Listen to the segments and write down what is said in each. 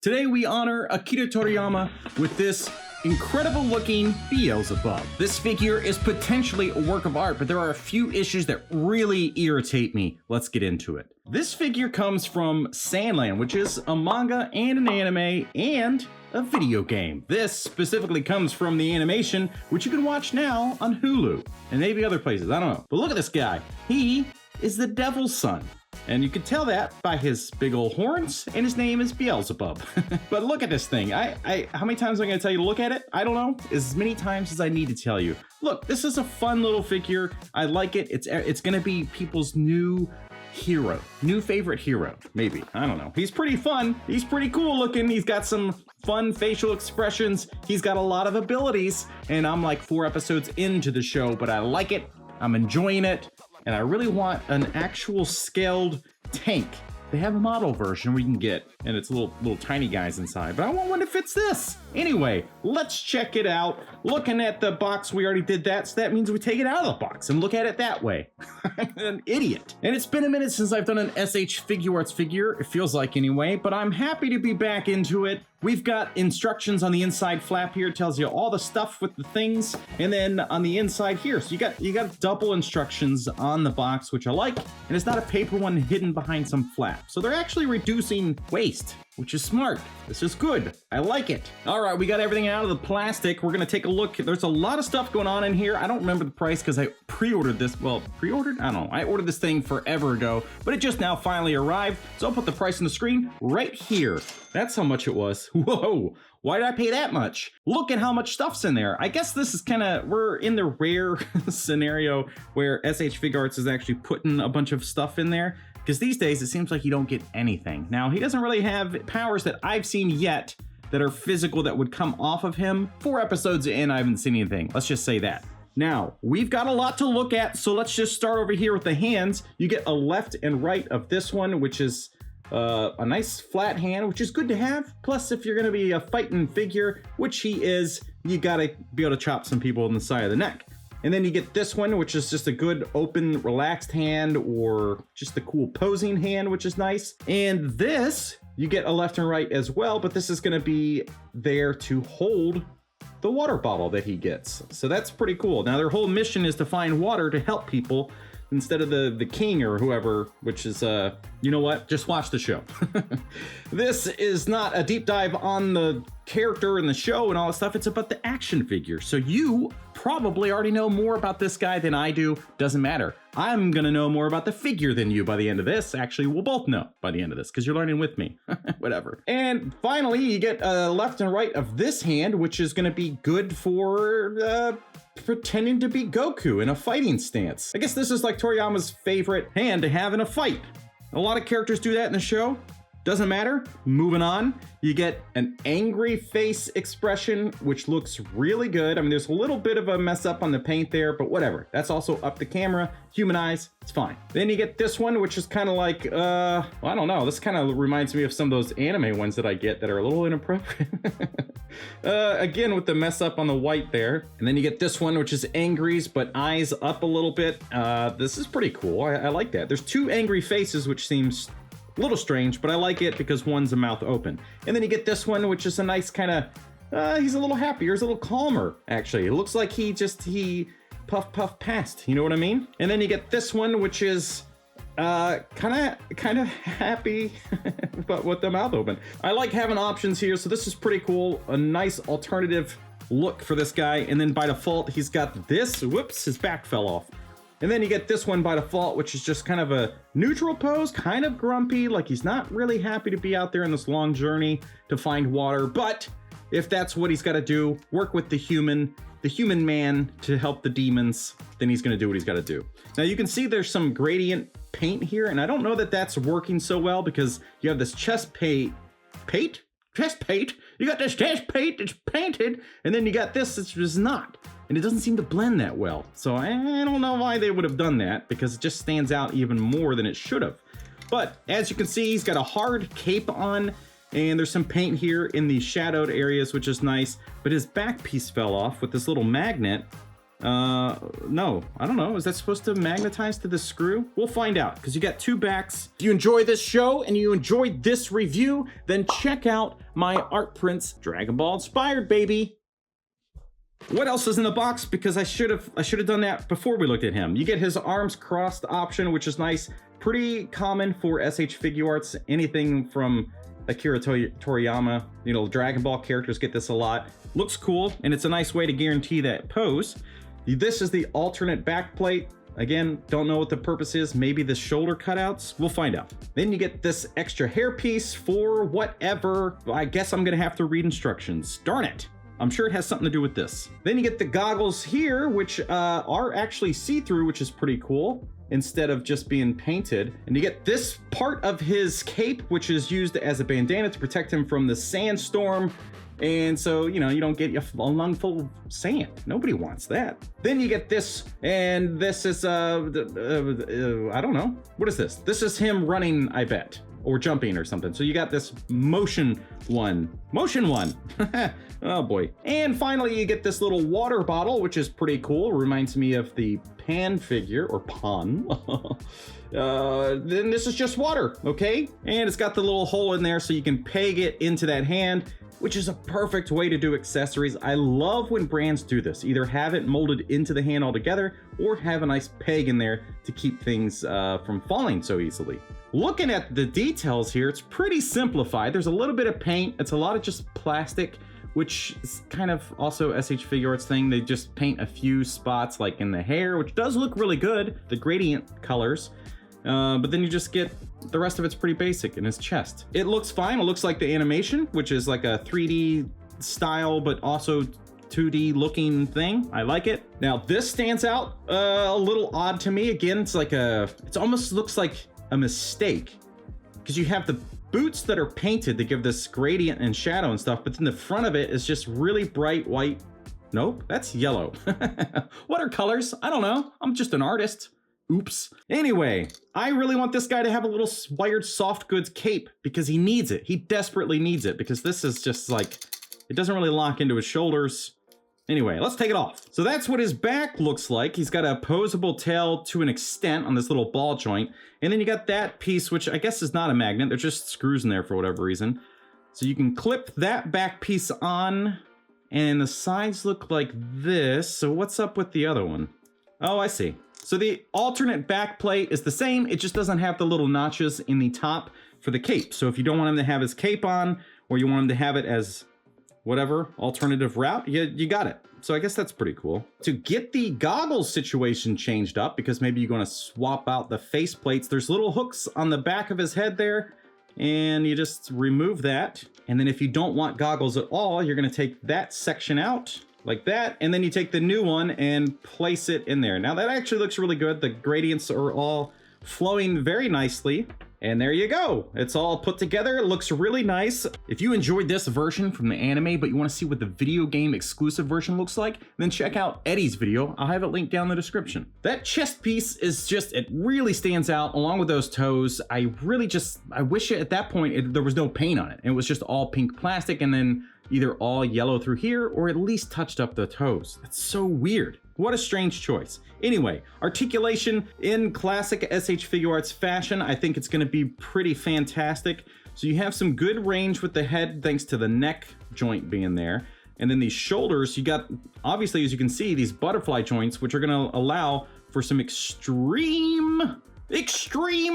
Today we honor Akira Toriyama with this incredible looking Beelzebub. This figure is potentially a work of art, but there are a few issues that really irritate me. Let's get into it. This figure comes from Sandland, which is a manga and an anime and a video game. This specifically comes from the animation, which you can watch now on Hulu and maybe other places, I don't know. But look at this guy. He is the devil's son. And you can tell that by his big old horns, and his name is Beelzebub. But look at this thing. How many times am I gonna tell you to look at it? I don't know. As many times as I need to tell you. Look, this is a fun little figure. I like it. It's gonna be people's new hero, new favorite hero, maybe. I don't know. He's pretty fun. He's pretty cool looking. He's got some fun facial expressions. He's got a lot of abilities, and I'm like 4 episodes into the show, but I like it. I'm enjoying it. And I really want an actual scaled tank. They have a model version we can get, and it's little tiny guys inside, but I want one that fits this. Anyway, let's check it out. Looking at the box, we already did that, so that means we take it out of the box and look at it that way. I'm an idiot. And it's been a minute since I've done an SH Figuarts figure, it feels like anyway, but I'm happy to be back into it. We've got instructions on the inside flap here. It tells you all the stuff with the things. And then on the inside here, so you got double instructions on the box, which I like. And it's not a paper one hidden behind some flap. So they're actually reducing waste, which is smart. This is good. I like it. All right, we got everything out of the plastic. We're gonna take a look. There's a lot of stuff going on in here. I don't remember the price because I pre-ordered this. Well, pre-ordered? I don't know. I ordered this thing forever ago, but it just now finally arrived. So I'll put the price on the screen right here. That's how much it was. Whoa, why did I pay that much? Look at how much stuff's in there. I guess this is we're in the rare scenario where SH Figuarts is actually putting a bunch of stuff in there. Because these days, it seems like you don't get anything. Now, he doesn't really have powers that I've seen yet that are physical that would come off of him. 4 episodes in, I haven't seen anything. Let's just say that. Now, we've got a lot to look at, so let's just start over here with the hands. You get a left and right of this one, which is a nice flat hand, which is good to have. Plus, if you're gonna be a fighting figure, which he is, you gotta be able to chop some people in the side of the neck. And then you get this one, which is just a good open, relaxed hand, or just a cool posing hand, which is nice. And this, you get a left and right as well, but this is gonna be there to hold the water bottle that he gets. So that's pretty cool. Now their whole mission is to find water to help people instead of the king or whoever, which is, you know what? Just watch the show. This is not a deep dive on the character and the show and all that stuff. It's about the action figure. So you probably already know more about this guy than I do. Doesn't matter. I'm gonna know more about the figure than you by the end of this. Actually, we'll both know by the end of this because you're learning with me. Whatever. And finally, you get left and right of this hand, which is gonna be good for pretending to be Goku in a fighting stance. I guess this is like Toriyama's favorite hand to have in a fight. A lot of characters do that in the show. Doesn't matter. Moving on, you get an angry face expression, which looks really good. I mean, there's a little bit of a mess up on the paint there, but whatever. That's also up the camera, human eyes, it's fine. Then you get this one, which is kind of like, I don't know. This kind of reminds me of some of those anime ones that I get that are a little inappropriate. Again, with the mess up on the white there. And then you get this one, which is angries, but eyes up a little bit. This is pretty cool. I like that. There's 2 angry faces, which seems a little strange, but I like it because one's a mouth open. And then you get this one, which is a nice kind of, he's a little happier, he's a little calmer, actually. It looks like he puff passed, you know what I mean? And then you get this one, which is kind of happy, but with the mouth open. I like having options here, so this is pretty cool. A nice alternative look for this guy. And then by default, he's got this, whoops, his back fell off. And then you get this one by default, which is just kind of a neutral pose, kind of grumpy, like he's not really happy to be out there in this long journey to find water. But if that's what he's got to do, work with the human man to help the demons, then he's going to do what he's got to do. Now you can see there's some gradient paint here, and I don't know that that's working so well because you have this chest paint. You got this chest paint that's painted, and then you got this that's just not. And it doesn't seem to blend that well. So I don't know why they would have done that, because it just stands out even more than it should have. But as you can see, he's got a hard cape on, and there's some paint here in the shadowed areas, which is nice. But his back piece fell off with this little magnet. No, I don't know. Is that supposed to magnetize to the screw? We'll find out, because you got two backs. If you enjoy this show and you enjoyed this review, then check out my art prints, Dragon Ball inspired, baby. What else is in the box? Because I should have done that before we looked at him. You get his arms crossed option, which is nice. Pretty common for SH Figuarts. Anything from Akira Toriyama, you know, Dragon Ball characters get this a lot. Looks cool, and it's a nice way to guarantee that pose. This is the alternate back plate. Again, don't know what the purpose is. Maybe the shoulder cutouts. We'll find out. Then you get this extra hairpiece for whatever. I guess I'm gonna have to read instructions. Darn it. I'm sure it has something to do with this. Then you get the goggles here, which are actually see-through, which is pretty cool, instead of just being painted. And you get this part of his cape, which is used as a bandana to protect him from the sandstorm. And so, you know, you don't get a lung full of sand. Nobody wants that. Then you get this, and this is, I don't know. What is this? This is him running, I bet, or jumping or something. So you got this motion one. Oh boy. And finally, you get this little water bottle, which is pretty cool. Reminds me of the Pan figure, or Pan. Then this is just water, okay? And it's got the little hole in there so you can peg it into that hand, which is a perfect way to do accessories. I love when brands do this. Either have it molded into the hand altogether, or have a nice peg in there to keep things from falling so easily. Looking at the details here, it's pretty simplified. There's a little bit of paint. It's a lot of just plastic, which is kind of also SH Figuarts thing. They just paint a few spots like in the hair, which does look really good, the gradient colors. But then you just get the rest of it's pretty basic in his chest. It looks fine. It looks like the animation, which is like a 3D style, but also 2D looking thing. I like it. Now this stands out a little odd to me. Again, it's like it almost looks like a mistake, because you have the boots that are painted to give this gradient and shadow and stuff, but then the front of it is just really bright white. Nope, that's yellow. What are colors? I don't know. I'm just an artist. Oops. Anyway, I really want this guy to have a little wired soft goods cape, because he needs it. He desperately needs it, because this is just like, it doesn't really lock into his shoulders. Anyway, let's take it off. So that's what his back looks like. He's got a opposable tail to an extent on this little ball joint. And then you got that piece, which I guess is not a magnet. They're just screws in there for whatever reason. So you can clip that back piece on, and the sides look like this. So what's up with the other one? Oh, I see. So the alternate back plate is the same. It just doesn't have the little notches in the top for the cape. So if you don't want him to have his cape on, or you want him to have it as whatever alternative route, you got it. So I guess that's pretty cool. To get the goggles situation changed up, because maybe you're going to swap out the face plates, there's little hooks on the back of his head there, and you just remove that. And then if you don't want goggles at all, you're going to take that section out like that, and then you take the new one and place it in there. Now that actually looks really good. The gradients are all flowing very nicely. And there you go. It's all put together. It looks really nice. If you enjoyed this version from the anime, but you want to see what the video game exclusive version looks like, then check out Eddie's video. I'll have it linked down in the description. That chest piece is just, it really stands out along with those toes. I wish at that point there was no paint on it. It was just all pink plastic, and then either all yellow through here, or at least touched up the toes. That's so weird. What a strange choice. Anyway, articulation in classic SH Figuarts fashion. I think it's gonna be pretty fantastic. So you have some good range with the head thanks to the neck joint being there. And then these shoulders, you got, obviously, as you can see, these butterfly joints, which are gonna allow for some extreme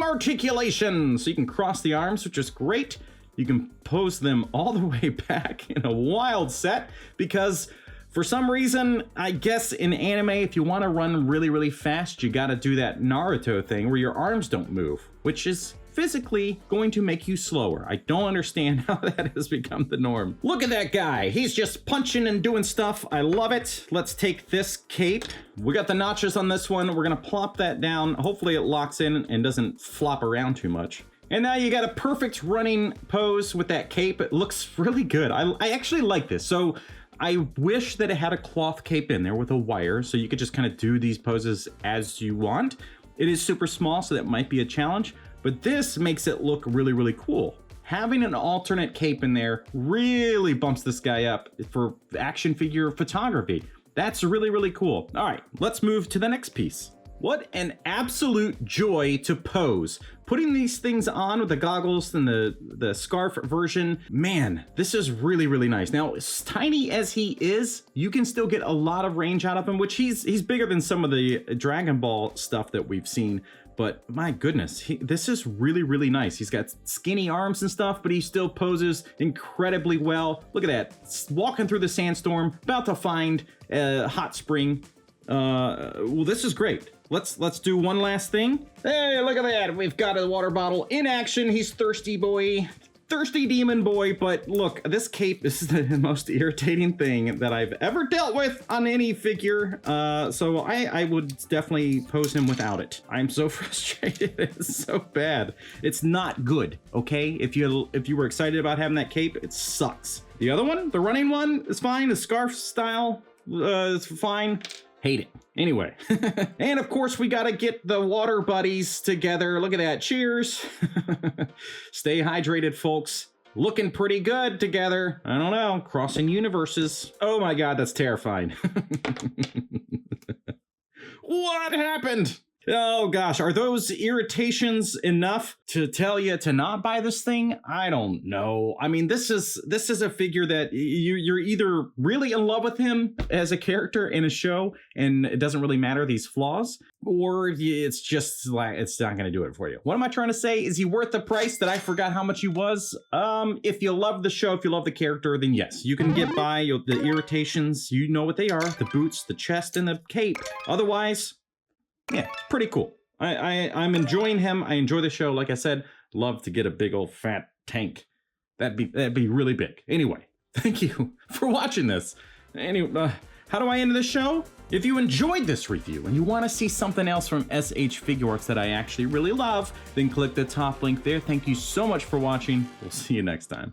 articulation. So you can cross the arms, which is great. You can pose them all the way back in a wild set, because for some reason, I guess in anime, if you want to run really, really fast, you got to do that Naruto thing where your arms don't move, which is physically going to make you slower. I don't understand how that has become the norm. Look at that guy. He's just punching and doing stuff. I love it. Let's take this cape. We got the notches on this one. We're going to plop that down. Hopefully it locks in and doesn't flop around too much. And now you got a perfect running pose with that cape. It looks really good. I actually like this. So I wish that it had a cloth cape in there with a wire, so you could just kind of do these poses as you want. It is super small, so that might be a challenge, but this makes it look really, really cool. Having an alternate cape in there really bumps this guy up for action figure photography. That's really, really cool. All right, let's move to the next piece. What an absolute joy to pose. Putting these things on with the goggles and the scarf version, man, this is really, really nice. Now, as tiny as he is, you can still get a lot of range out of him, which he's bigger than some of the Dragon Ball stuff that we've seen. But my goodness, this is really, really nice. He's got skinny arms and stuff, but he still poses incredibly well. Look at that, walking through the sandstorm, about to find a hot spring. Well, this is great. Let's do one last thing. Hey, look at that. We've got a water bottle in action. He's thirsty boy. Thirsty demon boy. But look, this cape, this is the most irritating thing that I've ever dealt with on any figure. So I would definitely pose him without it. I'm so frustrated. It's so bad. It's not good, okay? If you were excited about having that cape, it sucks. The other one, the running one, is fine. The scarf style is fine. Hate it. Anyway, and of course we gotta get the water buddies together. Look at that. Cheers. Stay hydrated, folks. Looking pretty good together. I don't know. Crossing universes. Oh my God, that's terrifying. What happened? Oh gosh, are those irritations enough to tell you to not buy this thing? I don't know. I mean, this is a figure that you're either really in love with him as a character in a show and it doesn't really matter these flaws, or it's just like, it's not going to do it for you. What am I trying to say? Is he worth the price that I forgot how much he was? If you love the show, if you love the character, then yes, you can get by. The irritations, you know what they are, the boots, the chest, and the cape. Otherwise, yeah, pretty cool. I'm enjoying him. I enjoy the show. Like I said, love to get a big old fat tank. That'd be really big. Anyway, thank you for watching this. Anyway, how do I end this show? If you enjoyed this review and you want to see something else from SH Figuarts that I actually really love, then click the top link there. Thank you so much for watching. We'll see you next time.